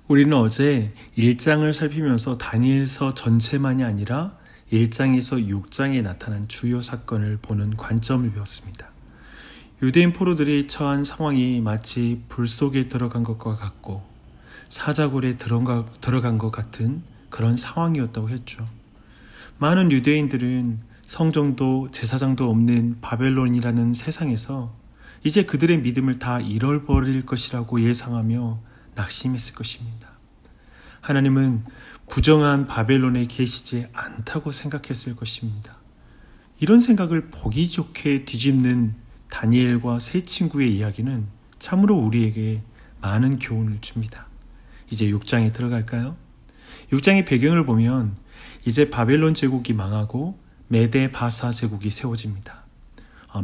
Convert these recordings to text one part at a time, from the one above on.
우리는 어제 1장을 살피면서 다니엘서 전체만이 아니라 1장에서 6장에 나타난 주요 사건을 보는 관점을 배웠습니다. 유대인 포로들이 처한 상황이 마치 불 속에 들어간 것과 같고 사자굴에 들어간 것 같은 그런 상황이었다고 했죠. 많은 유대인들은 성정도 제사장도 없는 바벨론이라는 세상에서 이제 그들의 믿음을 다 잃어버릴 것이라고 예상하며 낙심했을 것입니다. 하나님은 부정한 바벨론에 계시지 않다고 생각했을 것입니다. 이런 생각을 보기 좋게 뒤집는 다니엘과 세 친구의 이야기는 참으로 우리에게 많은 교훈을 줍니다. 이제 6장에 들어갈까요? 6장의 배경을 보면 이제 바벨론 제국이 망하고 메데 바사 제국이 세워집니다.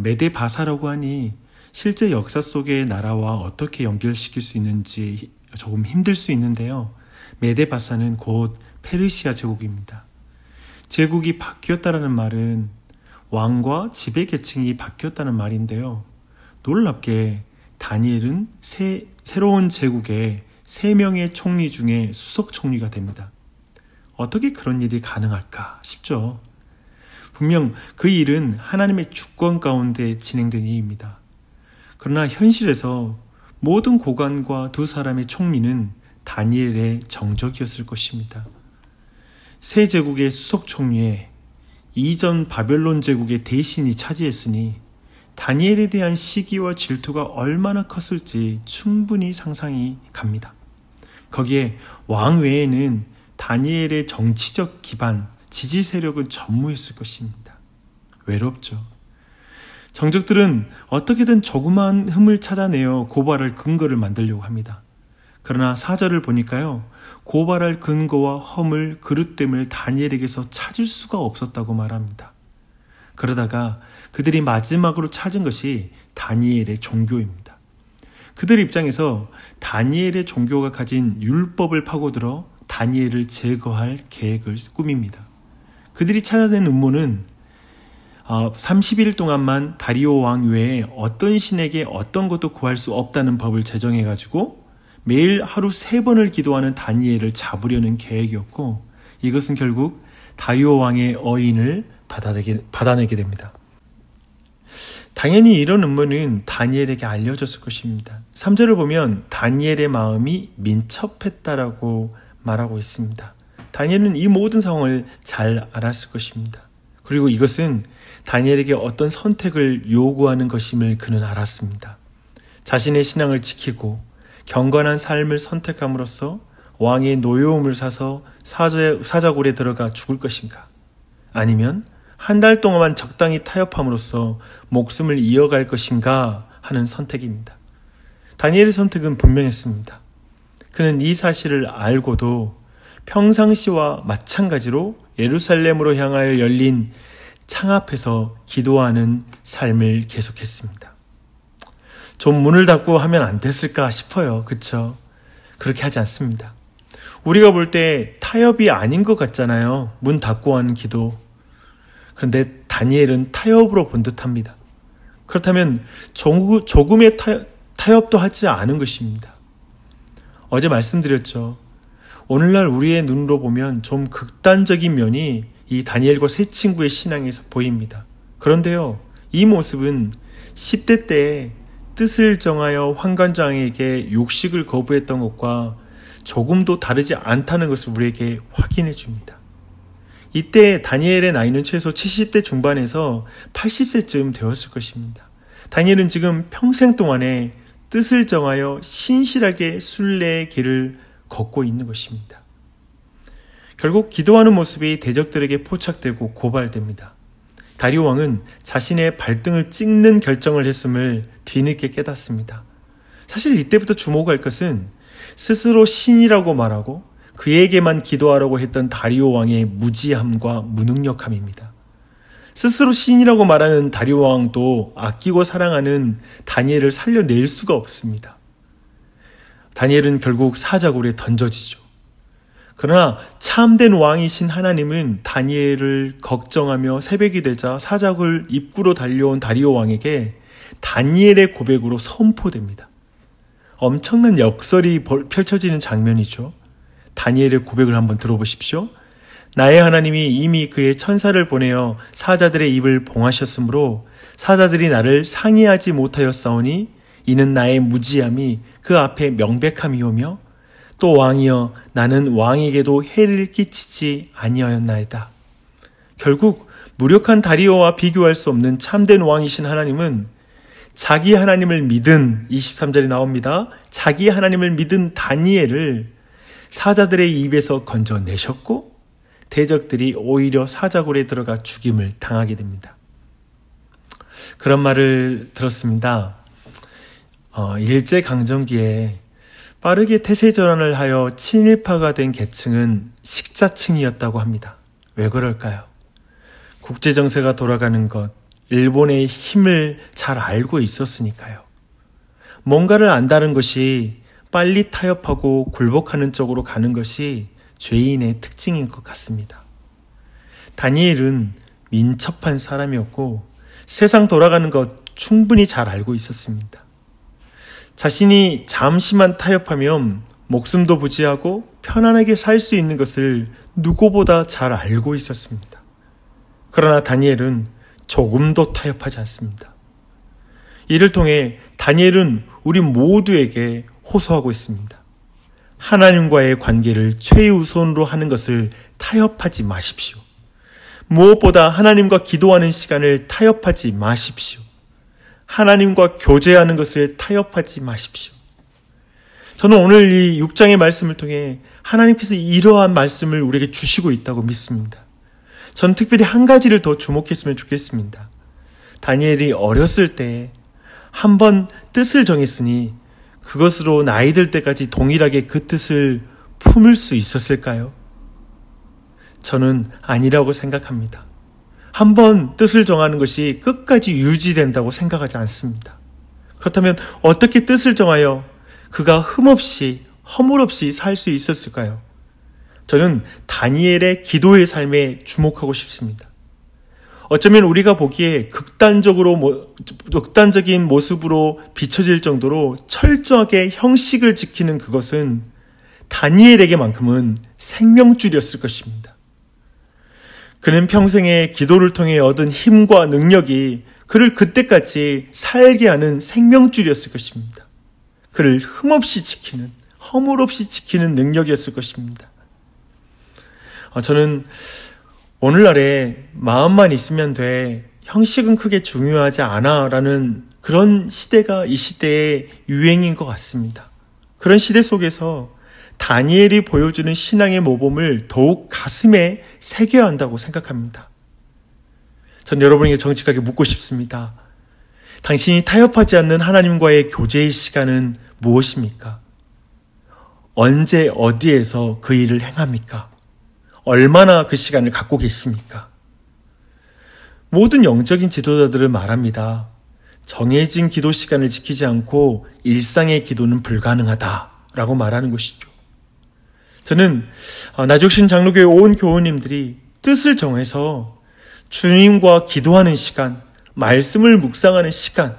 메데 바사라고 하니 실제 역사 속의 나라와 어떻게 연결시킬 수 있는지 조금 힘들 수 있는데요. 메데 바사는 곧 페르시아 제국입니다. 제국이 바뀌었다는 말은 왕과 지배 계층이 바뀌었다는 말인데요. 놀랍게 다니엘은 새로운 제국의 3명의 총리 중에 수석 총리가 됩니다. 어떻게 그런 일이 가능할까 싶죠. 분명 그 일은 하나님의 주권 가운데 진행된 일입니다. 그러나 현실에서 모든 고관과 두 사람의 총리는 다니엘의 정적이었을 것입니다. 새 제국의 수석 총리에 이전 바벨론 제국의 대신이 차지했으니 다니엘에 대한 시기와 질투가 얼마나 컸을지 충분히 상상이 갑니다. 거기에 왕 외에는 다니엘의 정치적 기반, 지지 세력은 전무했을 것입니다. 외롭죠. 정적들은 어떻게든 조그마한 흠을 찾아내어 고발할 근거를 만들려고 합니다. 그러나 4절을 보니까요, 고발할 근거와 허물, 그릇됨을 다니엘에게서 찾을 수가 없었다고 말합니다. 그러다가 그들이 마지막으로 찾은 것이 다니엘의 종교입니다. 그들 입장에서 다니엘의 종교가 가진 율법을 파고들어 다니엘을 제거할 계획을 꾸밉니다. 그들이 찾아낸 음모는 30일 동안만 다리오 왕 외에 어떤 신에게 어떤 것도 구할 수 없다는 법을 제정해가지고 매일 하루 3번을 기도하는 다니엘을 잡으려는 계획이었고, 이것은 결국 다리오 왕의 어인을 받아내게 됩니다. 당연히 이런 음모는 다니엘에게 알려졌을 것입니다. 3절을 보면 다니엘의 마음이 민첩했다라고 말하고 있습니다. 다니엘은 이 모든 상황을 잘 알았을 것입니다. 그리고 이것은 다니엘에게 어떤 선택을 요구하는 것임을 그는 알았습니다. 자신의 신앙을 지키고 경건한 삶을 선택함으로써 왕의 노여움을 사서 사자굴에 들어가 죽을 것인가? 아니면 한 달 동안만 적당히 타협함으로써 목숨을 이어갈 것인가 하는 선택입니다. 다니엘의 선택은 분명했습니다. 그는 이 사실을 알고도 평상시와 마찬가지로 예루살렘으로 향하여 열린 창 앞에서 기도하는 삶을 계속했습니다. 좀 문을 닫고 하면 안 됐을까 싶어요. 그렇죠? 그렇게 하지 않습니다. 우리가 볼 때 타협이 아닌 것 같잖아요. 문 닫고 하는 기도. 그런데 다니엘은 타협으로 본 듯합니다. 그렇다면 조금의 타협도 하지 않은 것입니다. 어제 말씀드렸죠. 오늘날 우리의 눈으로 보면 좀 극단적인 면이 이 다니엘과 세 친구의 신앙에서 보입니다. 그런데요, 이 모습은 10대 때 뜻을 정하여 환관장에게 욕식을 거부했던 것과 조금도 다르지 않다는 것을 우리에게 확인해 줍니다. 이때 다니엘의 나이는 최소 70대 중반에서 80세쯤 되었을 것입니다. 다니엘은 지금 평생 동안에 뜻을 정하여 신실하게 순례의 길을 걷고 있는 것입니다. 결국 기도하는 모습이 대적들에게 포착되고 고발됩니다. 다리오 왕은 자신의 발등을 찍는 결정을 했음을 뒤늦게 깨닫습니다. 사실 이때부터 주목할 것은 스스로 신이라고 말하고 그에게만 기도하라고 했던 다리오 왕의 무지함과 무능력함입니다. 스스로 신이라고 말하는 다리오 왕도 아끼고 사랑하는 다니엘을 살려낼 수가 없습니다. 다니엘은 결국 사자굴에 던져지죠. 그러나 참된 왕이신 하나님은 다니엘을 걱정하며 새벽이 되자 사자굴 입구로 달려온 다리오 왕에게 다니엘의 고백으로 선포됩니다. 엄청난 역설이 펼쳐지는 장면이죠. 다니엘의 고백을 한번 들어보십시오. 나의 하나님이 이미 그의 천사를 보내어 사자들의 입을 봉하셨으므로 사자들이 나를 상의하지 못하였사오니 이는 나의 무지함이 그 앞에 명백함이오며 또 왕이여 나는 왕에게도 해를 끼치지 아니하였나이다. 결국 무력한 다리오와 비교할 수 없는 참된 왕이신 하나님은 자기 하나님을 믿은 23절에 나옵니다. 자기 하나님을 믿은 다니엘을 사자들의 입에서 건져내셨고 대적들이 오히려 사자굴에 들어가 죽임을 당하게 됩니다. 그런 말을 들었습니다. 일제강점기에 빠르게 태세전환을 하여 친일파가 된 계층은 식자층이었다고 합니다. 왜 그럴까요? 국제정세가 돌아가는 것, 일본의 힘을 잘 알고 있었으니까요. 뭔가를 안다는 것이 빨리 타협하고 굴복하는 쪽으로 가는 것이 죄인의 특징인 것 같습니다. 다니엘은 민첩한 사람이었고 세상 돌아가는 것 충분히 잘 알고 있었습니다. 자신이 잠시만 타협하면 목숨도 부지하고 편안하게 살 수 있는 것을 누구보다 잘 알고 있었습니다. 그러나 다니엘은 조금도 타협하지 않습니다. 이를 통해 다니엘은 우리 모두에게 호소하고 있습니다. 하나님과의 관계를 최우선으로 하는 것을 타협하지 마십시오. 무엇보다 하나님과 기도하는 시간을 타협하지 마십시오. 하나님과 교제하는 것을 타협하지 마십시오. 저는 오늘 이 6장의 말씀을 통해 하나님께서 이러한 말씀을 우리에게 주시고 있다고 믿습니다. 저는 특별히 한 가지를 더 주목했으면 좋겠습니다. 다니엘이 어렸을 때 한 번 뜻을 정했으니 그것으로 나이 들 때까지 동일하게 그 뜻을 품을 수 있었을까요? 저는 아니라고 생각합니다. 한 번 뜻을 정하는 것이 끝까지 유지된다고 생각하지 않습니다. 그렇다면 어떻게 뜻을 정하여 그가 허물없이 살 수 있었을까요? 저는 다니엘의 기도의 삶에 주목하고 싶습니다. 어쩌면 우리가 보기에 극단적인 모습으로 비춰질 정도로 철저하게 형식을 지키는 그것은 다니엘에게만큼은 생명줄이었을 것입니다. 그는 평생의 기도를 통해 얻은 힘과 능력이 그를 그때까지 살게 하는 생명줄이었을 것입니다. 그를 허물 없이 지키는 능력이었을 것입니다. 저는 오늘날에 마음만 있으면 돼, 형식은 크게 중요하지 않아 라는 그런 시대가 이 시대의 유행인 것 같습니다. 그런 시대 속에서 다니엘이 보여주는 신앙의 모범을 더욱 가슴에 새겨야 한다고 생각합니다. 전 여러분에게 정직하게 묻고 싶습니다. 당신이 타협하지 않는 하나님과의 교제의 시간은 무엇입니까? 언제 어디에서 그 일을 행합니까? 얼마나 그 시간을 갖고 계십니까? 모든 영적인 지도자들은 말합니다. 정해진 기도 시간을 지키지 않고 일상의 기도는 불가능하다라고 말하는 것이죠. 저는 나죽신 장로교회 온 교우님들이 뜻을 정해서 주님과 기도하는 시간, 말씀을 묵상하는 시간,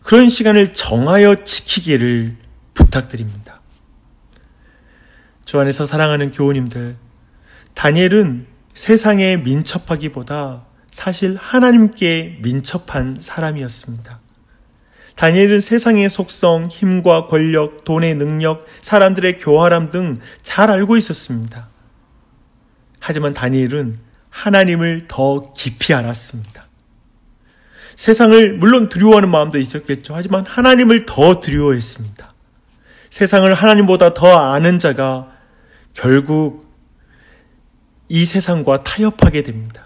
그런 시간을 정하여 지키기를 부탁드립니다. 주 안에서 사랑하는 교우님들, 다니엘은 세상에 민첩하기보다 사실 하나님께 민첩한 사람이었습니다. 다니엘은 세상의 속성, 힘과 권력, 돈의 능력, 사람들의 교활함 등 잘 알고 있었습니다. 하지만 다니엘은 하나님을 더 깊이 알았습니다. 세상을 물론 두려워하는 마음도 있었겠죠. 하지만 하나님을 더 두려워했습니다. 세상을 하나님보다 더 아는 자가 결국 이 세상과 타협하게 됩니다.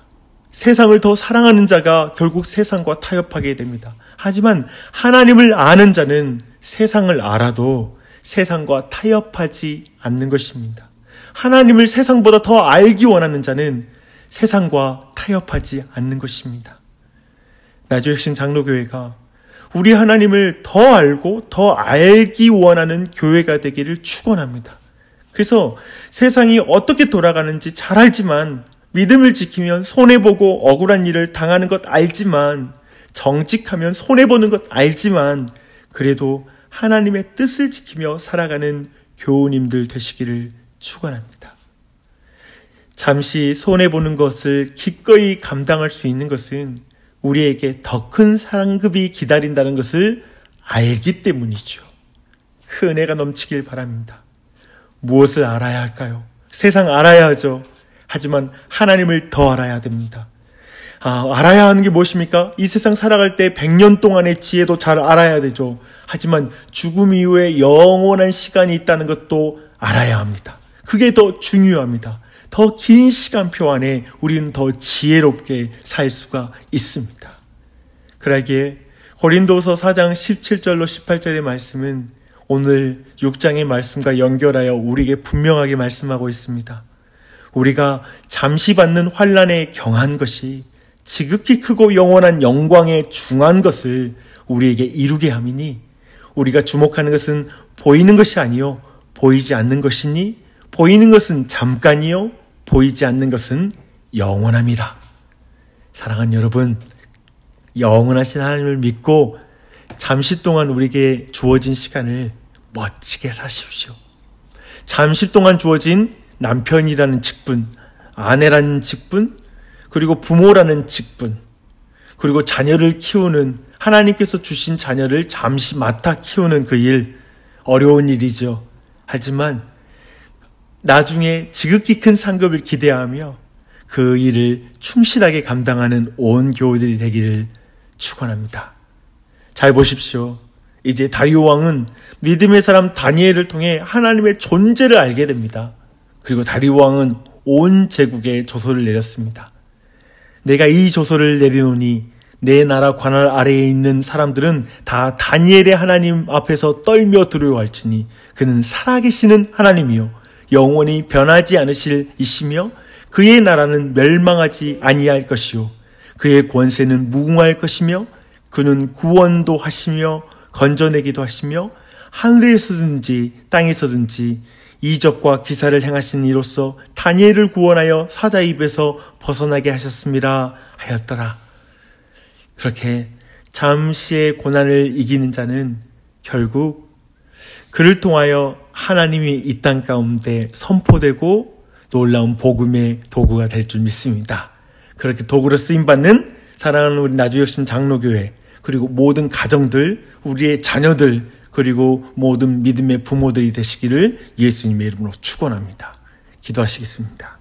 세상을 더 사랑하는 자가 결국 세상과 타협하게 됩니다. 하지만 하나님을 아는 자는 세상을 알아도 세상과 타협하지 않는 것입니다. 하나님을 세상보다 더 알기 원하는 자는 세상과 타협하지 않는 것입니다. 나주혁신 장로교회가 우리 하나님을 더 알고 더 알기 원하는 교회가 되기를 축원합니다. 그래서 세상이 어떻게 돌아가는지 잘 알지만, 믿음을 지키면 손해보고 억울한 일을 당하는 것 알지만, 정직하면 손해보는 것 알지만, 그래도 하나님의 뜻을 지키며 살아가는 교우님들 되시기를 축원합니다. 잠시 손해보는 것을 기꺼이 감당할 수 있는 것은 우리에게 더 큰 상급이 기다린다는 것을 알기 때문이죠. 그 은혜가 넘치길 바랍니다. 무엇을 알아야 할까요? 세상 알아야 하죠. 하지만 하나님을 더 알아야 됩니다. 알아야 하는 게 무엇입니까? 이 세상 살아갈 때 100년 동안의 지혜도 잘 알아야 되죠. 하지만 죽음 이후에 영원한 시간이 있다는 것도 알아야 합니다. 그게 더 중요합니다. 더 긴 시간표 안에 우리는 더 지혜롭게 살 수가 있습니다. 그러기에 고린도서 4장 17절로 18절의 말씀은 오늘 6장의 말씀과 연결하여 우리에게 분명하게 말씀하고 있습니다. 우리가 잠시 받는 환난에 경한 것이 지극히 크고 영원한 영광에 중한 것을 우리에게 이루게 함이니 우리가 주목하는 것은 보이는 것이 아니요 보이지 않는 것이니 보이는 것은 잠깐이요 보이지 않는 것은 영원함이라. 사랑하는 여러분, 영원하신 하나님을 믿고 잠시 동안 우리에게 주어진 시간을 멋지게 사십시오. 잠시 동안 주어진 남편이라는 직분, 아내라는 직분, 그리고 부모라는 직분, 그리고 자녀를 키우는 하나님께서 주신 자녀를 잠시 맡아 키우는 그 일, 어려운 일이죠. 하지만 나중에 지극히 큰 상급을 기대하며 그 일을 충실하게 감당하는 온 교우들이 되기를 축원합니다. 잘 보십시오. 이제 다리오 왕은 믿음의 사람 다니엘을 통해 하나님의 존재를 알게 됩니다. 그리고 다리오 왕은 온 제국에 조서를 내렸습니다. 내가 이 조서를 내리노니 내 나라 관할 아래에 있는 사람들은 다 다니엘의 하나님 앞에서 떨며 두려워할지니 그는 살아계시는 하나님이요 영원히 변하지 않으실 이시며 그의 나라는 멸망하지 아니할 것이요 그의 권세는 무궁할 것이며 그는 구원도 하시며 건져내기도 하시며 하늘에서든지 땅에서든지 이적과 기사를 행하신 이로써 다니엘을 구원하여 사자 입에서 벗어나게 하셨습니다 하였더라. 그렇게 잠시의 고난을 이기는 자는 결국 그를 통하여 하나님이 이 땅 가운데 선포되고 놀라운 복음의 도구가 될 줄 믿습니다. 그렇게 도구로 쓰임받는 사랑하는 우리 나주혁신 장로교회, 그리고 모든 가정들, 우리의 자녀들, 그리고 모든 믿음의 부모들이 되시기를 예수님의 이름으로 축원합니다. 기도하시겠습니다.